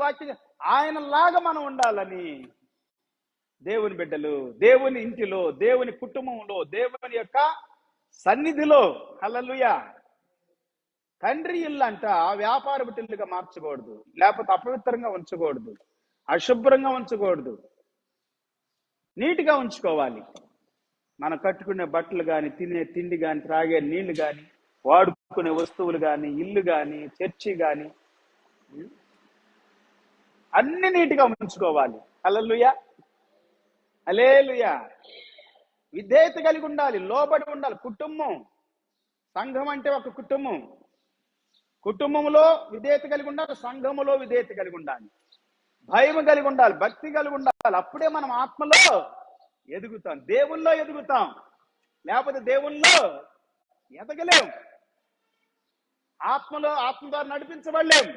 వాక్యం ఆయనలాగా మనం ఉండాలని దేవుని బిడ్డలు దేవుని ఇంటిలో, దేవుని కుటుంబంలో, దేవుని యొక్క సన్నిధిలో హల్లెలూయా తండ్రి ఇల్లు అంట వ్యాపార బిడ్డలుగా మార్చకూడదు, లేకపోతే అపవిత్రంగా ఉంచకూడదు, అశుభ్రంగా ఉంచకూడదు, నీట్గా ఉంచుకోవాలి. మనం కట్టుకునే బట్టలు కానీ, తినే తిండి కానీ, త్రాగే నీళ్లు కానీ, వాడుకునే వస్తువులు కానీ, ఇల్లు కానీ, చర్చి కానీ అన్ని నీట్గా ఉంచుకోవాలి. హల్లెలూయా హల్లెలూయా. విధేయత కలిగి ఉండాలి, లోబడి ఉండాలి. కుటుంబం, సంఘం అంటే ఒక కుటుంబం. కుటుంబంలో విధేయత కలిగి ఉండాలి, సంఘములో విధేయత కలిగి ఉండాలి, భయం కలిగి ఉండాలి, భక్తి కలిగి ఉండాలి. అప్పుడే మనం ఆత్మలో ఎదుగుతాం, దేవుల్లో ఎదుగుతాం. లేకపోతే దేవుల్లో ఎదగలేం, ఆత్మ ద్వారా నడిపించబడలేం.